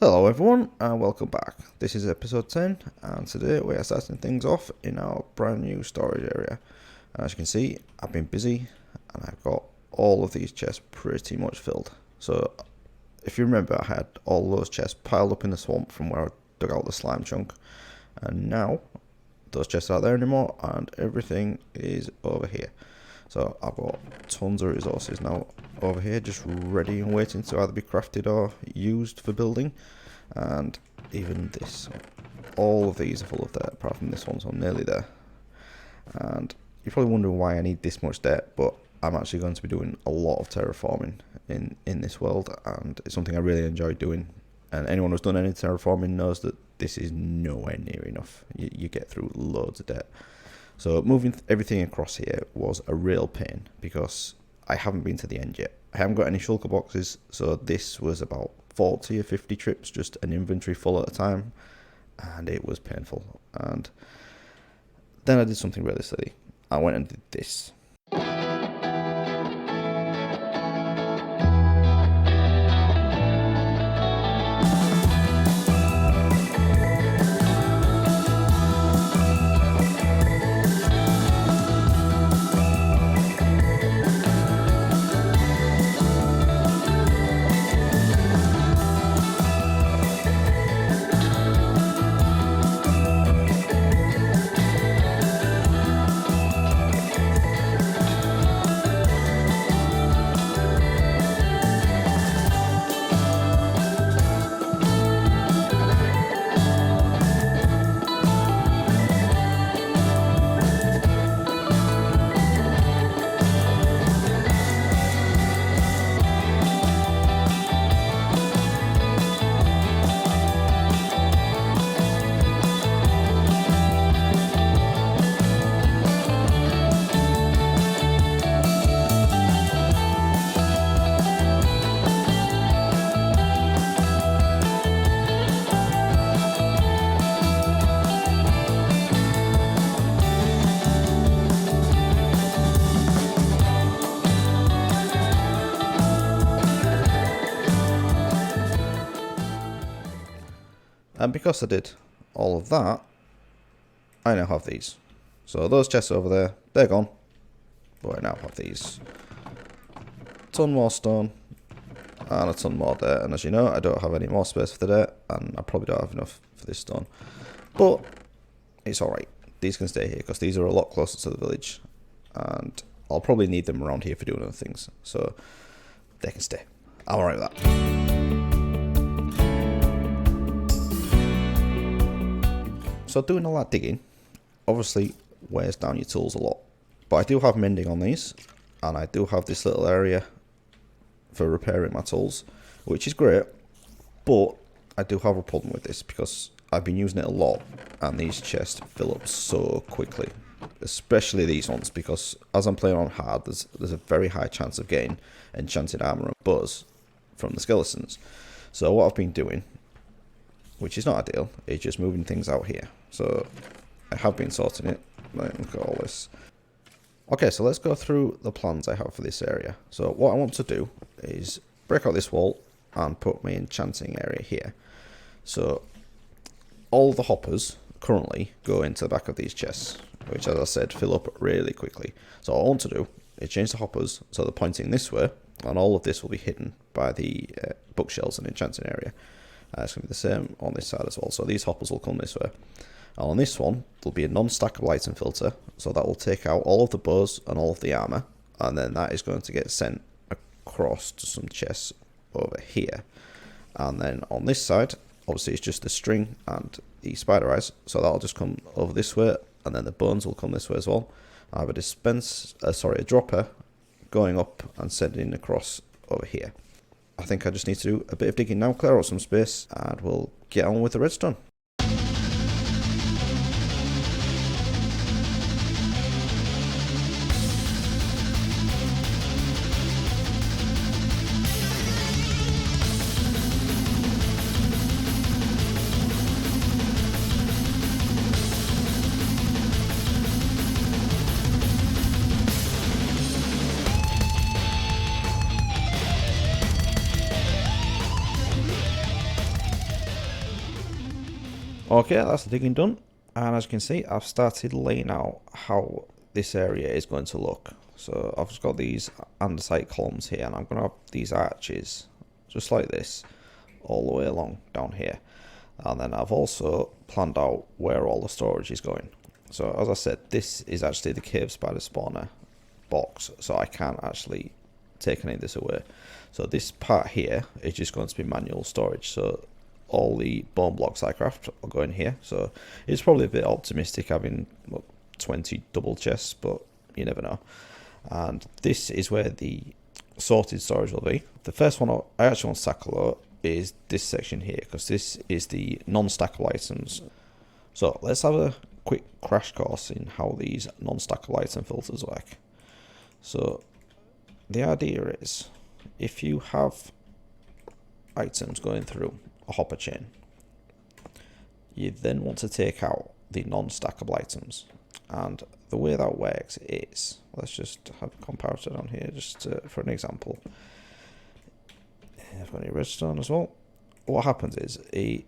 Hello everyone and welcome back. This is episode 10 and today we are starting things off in our brand new storage area. As you can see, I've been busy and I've got all of these chests pretty much filled. So if you remember, I had all those chests piled up in the swamp from where I dug out the slime chunk, and now those chests aren't there anymore and everything is over here. So I've got tons of resources now over here just ready and waiting to either be crafted or used for building. And even this, all of these are full of dirt apart from this one, so I'm nearly there. And you're probably wondering why I need this much dirt, but I'm actually going to be doing a lot of terraforming in this world, and it's something I really enjoy doing. And anyone who's done any terraforming knows that this is nowhere near enough. You get through loads of dirt. So moving everything across here was a real pain because I haven't been to the end yet. I haven't got any shulker boxes, so this was about 40 or 50 trips, just an inventory full at a time, and it was painful. And then I did something really silly. I went and did this. And because I did all of that, I now have these. So those chests over there, they're gone. But I now have these. A ton more stone and a ton more dirt. And as you know, I don't have any more space for the dirt, and I probably don't have enough for this stone. But it's alright. These can stay here because these are a lot closer to the village. And I'll probably need them around here for doing other things. So they can stay. I'm alright with that. So doing all that digging obviously wears down your tools a lot. But I do have mending on these, and I do have this little area for repairing my tools, which is great. But I do have a problem with this because I've been using it a lot, and these chests fill up so quickly. Especially these ones, because as I'm playing on hard, there's a very high chance of getting enchanted armor and buzz from the skeletons. So what I've been doing, which is not ideal, is just moving things out here. So I have been sorting it. Look at all this. Okay, so let's go through the plans I have for this area. So what I want to do is break out this wall and put my enchanting area here. So all the hoppers currently go into the back of these chests, which, as I said, fill up really quickly. So what I want to do is change the hoppers so they're pointing this way, and all of this will be hidden by the bookshelves and enchanting area. It's going to be the same on this side as well. So these hoppers will come this way. And on this one, there'll be a non-stackable item filter. So that will take out all of the bows and all of the armor. And then that is going to get sent across to some chests over here. And then on this side, obviously it's just the string and the spider eyes. So that'll just come over this way. And then the bones will come this way as well. I have a dropper going up and sending across over here. I think I just need to do a bit of digging now, clear out some space, and we'll get on with the redstone. Okay, that's the digging done, and as you can see, I've started laying out how this area is going to look. So I've just got these andesite columns here, and I'm going to have these arches just like this all the way along down here. And then I've also planned out where all the storage is going. So as I said, this is actually the cave spider spawner box, so I can't actually take any of this away. So this part here is just going to be manual storage. So all the bone blocks I craft will go in here. So it's probably a bit optimistic having 20 double chests, but you never know. And this is where the sorted storage will be. The first one I actually want to tackle is this section here, because this is the non-stackable items. So let's have a quick crash course in how these non-stackable item filters work. So the idea is, if you have items going through a hopper chain, you then want to take out the non-stackable items. And the way that works is, let's just have a comparator down here just for an example. I've got any redstone as well. What happens is a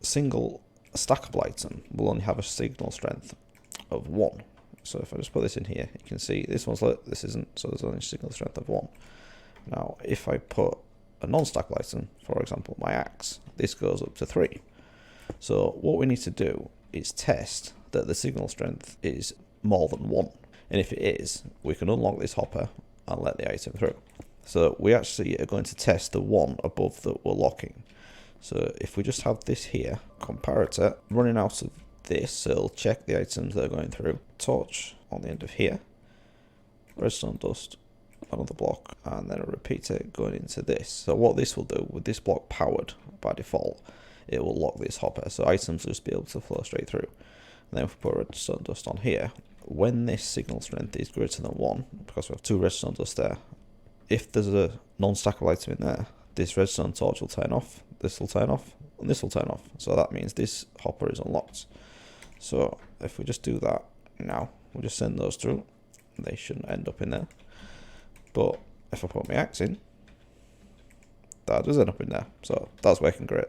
single stackable item will only have a signal strength of 1. So if I just put this in here, you can see this one's lit, this isn't, so there's only a signal strength of 1. Now if I put a non-stackable item, for example my axe, this goes up to 3. So what we need to do is test that the signal strength is more than 1. And if it is, we can unlock this hopper and let the item through. So we actually are going to test the 1 above that we're locking. So if we just have this here, comparator, running out of this, so it'll check the items that are going through. Torch on the end of here, redstone dust, another block, and then a repeater going into this. So what this will do, with this block powered by default, it will lock this hopper, so items will just be able to flow straight through. And then if we put redstone dust on here, when this signal strength is greater than 1, because we have 2 redstone dust there, if there's a non-stackable item in there, this redstone torch will turn off, this will turn off, and this will turn off. So that means this hopper is unlocked. So if we just do that now, we'll just send those through. They shouldn't end up in there. But if I put my axe in, that does end up in there. So that's working great.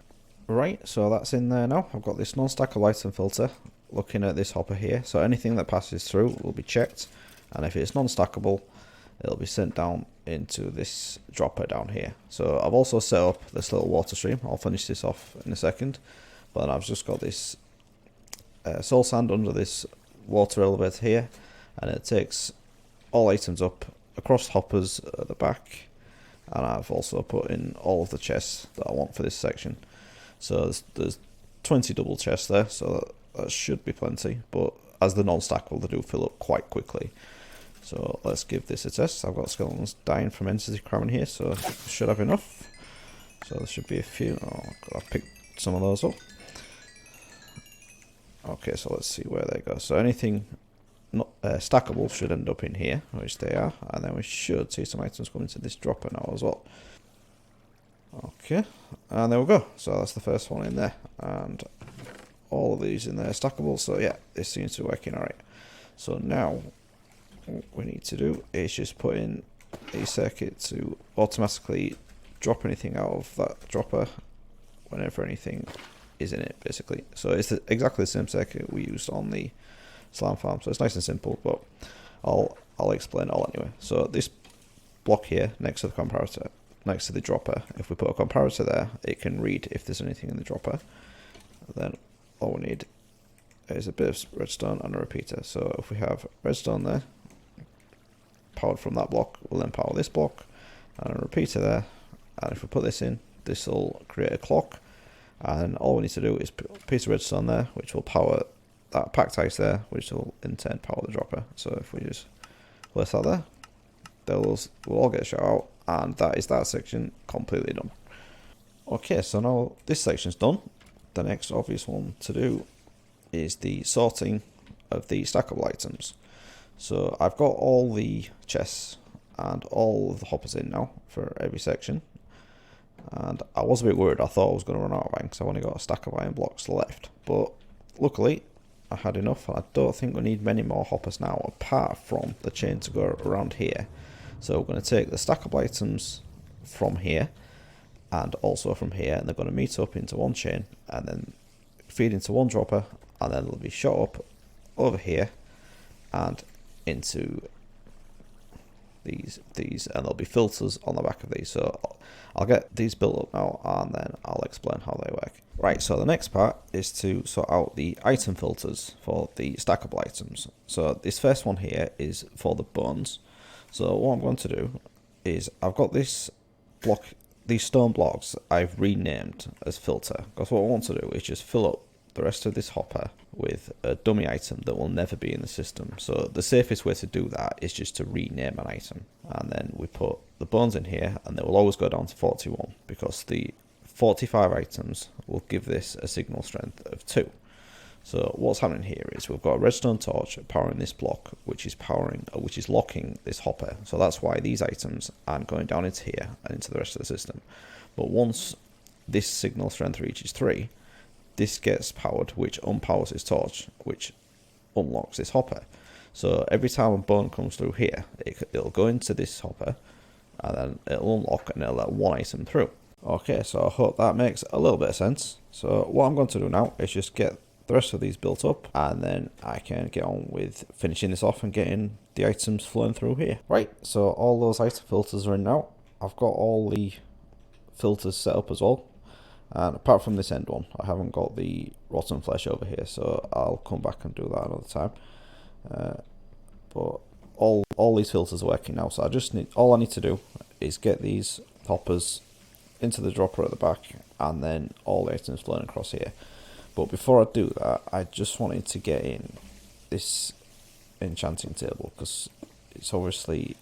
Right, so that's in there now. I've got this non-stackable item filter looking at this hopper here. So anything that passes through will be checked. And if it's non-stackable, it'll be sent down into this dropper down here. So I've also set up this little water stream. I'll finish this off in a second. But I've just got this soul sand under this water elevator here. And it takes all items up across hoppers at the back. And I've also put in all of the chests that I want for this section. So there's 20 double chests there, so that should be plenty. But as the non-stackable, they do fill up quite quickly. So let's give this a test. I've got skeletons dying from entity cramming here, so I should have enough. So there should be a few. Oh, I've picked some of those up. Okay, so let's see where they go. So anything not stackable should end up in here, which they are. And then we should see some items come into this dropper now as well. Okay, and there we go. So that's the first one in there. And all of these in there are stackable. So yeah, this seems to be working alright. So now what we need to do is just put in a circuit to automatically drop anything out of that dropper whenever anything is in it, basically. So it's exactly the same circuit we used on the slime farm. So it's nice and simple, but I'll explain it all anyway. So this block here next to the comparator, next to the dropper, if we put a comparator there, it can read if there's anything in the dropper. Then all we need is a bit of redstone and a repeater. So if we have redstone there, powered from that block, we'll then power this block, and a repeater there. And if we put this in, this will create a clock. And all we need to do is put a piece of redstone there, which will power that packed ice there, which will in turn power the dropper. So if we just place that there, we'll all get a shout out, and that is that section completely done. Okay, so now this section's done. The next obvious one to do is the sorting of the stackable items. So I've got all the chests and all of the hoppers in now for every section. And I was a bit worried. I thought I was going to run out of iron because I've only got a stack of iron blocks left. But luckily, I had enough. And I don't think we need many more hoppers now, apart from the chain to go around here. So we're going to take the stackable items from here and also from here, and they're going to meet up into one chain and then feed into one dropper, and then they'll be shot up over here and into these, and there'll be filters on the back of these. So I'll get these built up now, and then I'll explain how they work. Right, so the next part is to sort out the item filters for the stackable items. So this first one here is for the bones. So what I'm going to do is, I've got this block, these stone blocks I've renamed as filter, because what I want to do is just fill up the rest of this hopper with a dummy item that will never be in the system. So the safest way to do that is just to rename an item, and then we put the bones in here, and they will always go down to 41, because the 45 items will give this a signal strength of 2. So what's happening here is we've got a redstone torch powering this block, which is locking this hopper. So that's why these items aren't going down into here and into the rest of the system. But once this signal strength reaches 3, this gets powered, which unpowers this torch, which unlocks this hopper. So every time a bone comes through here, it'll go into this hopper, and then it'll unlock, and it'll let one item through. Okay, so I hope that makes a little bit of sense. So what I'm going to do now is just get the rest of these built up, and then I can get on with finishing this off and getting the items flowing through here. Right, so all those item filters are in now. I've got all the filters set up as well, and apart from this end one, I haven't got the rotten flesh over here, so I'll come back and do that another time. But all these filters are working now, so all I need to do is get these hoppers into the dropper at the back, and then all the items flowing across here. But before I do that, I just wanted to get in this enchanting table, because it's obviously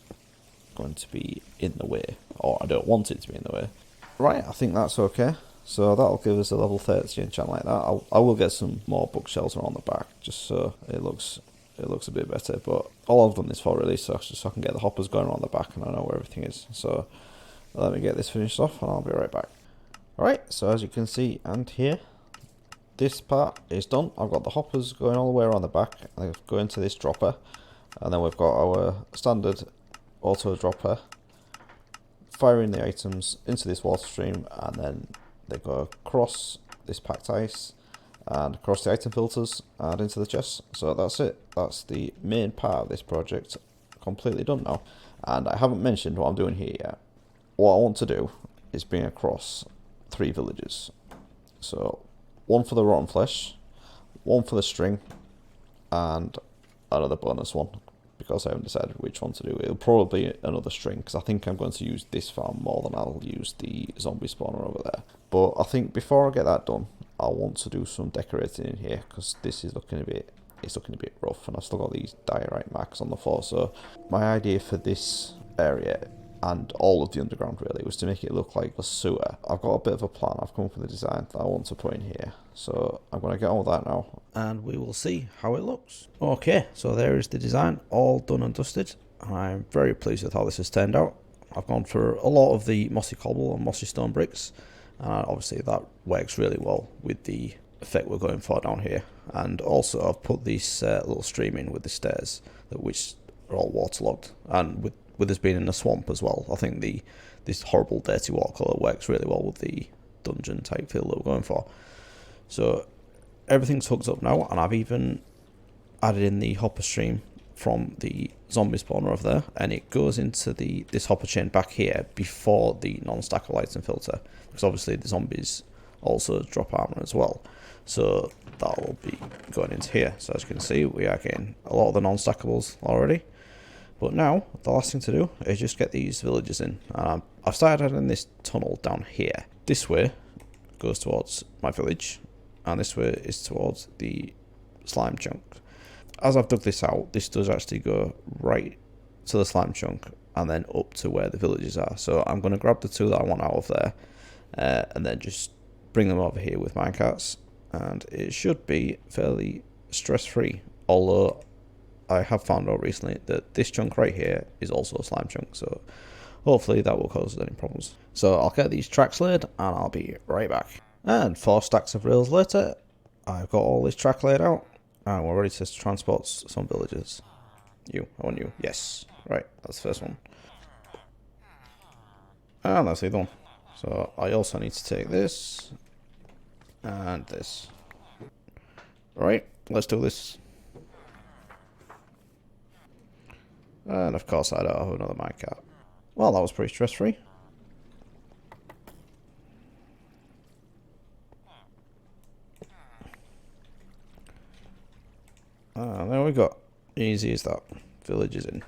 going to be in the way, or I don't want it to be in the way. Right, I think that's okay. So that'll give us a level 30 enchant like that. I will get some more bookshelves around the back, just so it looks a bit better. But all I've done this for really, so I can get the hoppers going around the back, and I know where everything is. So let me get this finished off, and I'll be right back. Alright, so as you can see and hear, this part is done. I've got the hoppers going all the way around the back, and they go into this dropper, and then we've got our standard auto dropper firing the items into this water stream, and then they go across this packed ice and across the item filters and into the chests. So that's it. That's the main part of this project completely done now. And I haven't mentioned what I'm doing here yet. What I want to do is bring across 3 villages. So one for the rotten flesh, one for the string, and another bonus one, because I haven't decided which one to do. It'll probably be another string, because I think I'm going to use this farm more than I'll use the zombie spawner over there. But I think before I get that done, I want to do some decorating in here, because this is looking a bit rough, and I've still got these diorite marks on the floor. So my idea for this area, and all of the underground really, was to make it look like a sewer. I've got a bit of a plan. I've come up with a design that I want to put in here, so I'm going to get on with that now, and we will see how it looks. Okay, so there is the design, all done and dusted. I'm very pleased with how this has turned out. I've gone for a lot of the mossy cobble and mossy stone bricks, and obviously that works really well with the effect we're going for down here. And also I've put this little stream in with the stairs, which are all waterlogged, and with us being in a swamp as well, I think this horrible dirty water colour works really well with the dungeon type feel that we're going for. So everything's hooked up now, and I've even added in the hopper stream from the zombie spawner over there, and it goes into this hopper chain back here before the non-stackable item filter, because obviously the zombies also drop armor as well, so that will be going into here. So as you can see, we are getting a lot of the non-stackables already. But now, the last thing to do is just get these villages in. I've started adding this tunnel down here. This way goes towards my village, and this way is towards the slime chunk. As I've dug this out, this does actually go right to the slime chunk, and then up to where the villages are. So I'm going to grab the 2 that I want out of there, and then just bring them over here with minecarts, and it should be fairly stress-free, although I have found out recently that this chunk right here is also a slime chunk, so hopefully that will cause any problems. So I'll get these tracks laid, and I'll be right back. And 4 stacks of rails later, I've got all this track laid out, and we're ready to transport some villagers. I want you. Yes. Right, that's the first one. And that's the other one. So I also need to take this, and this. Right, let's do this. And of course I don't have another minecart. Well, that was pretty stress-free. There we go. Easy as that. Village is in.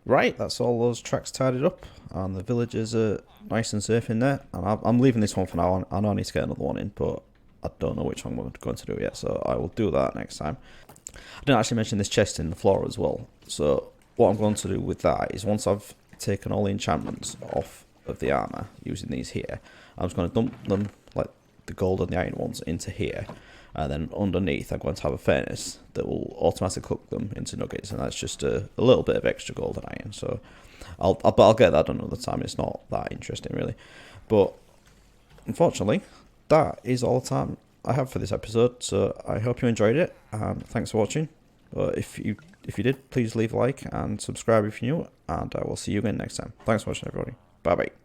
Right, that's all those tracks tidied up, and the villagers are nice and safe in there. And I'm leaving this one for now. I know I need to get another one in, but I don't know which one we're going to do yet, so I will do that next time. I didn't actually mention this chest in the floor as well. So what I'm going to do with that is once I've taken all the enchantments off of the armour using these here, I'm just going to dump them, like the gold and the iron ones, into here. And then underneath I'm going to have a furnace that will automatically cook them into nuggets, and that's just a little bit of extra gold and iron. So I'll get that done another time. It's not that interesting really, but unfortunately that is all the time I have for this episode. So I hope you enjoyed it, and thanks for watching. If you did, please leave a like and subscribe if you're new, and I will see you again next time. Thanks for watching, everybody. Bye bye.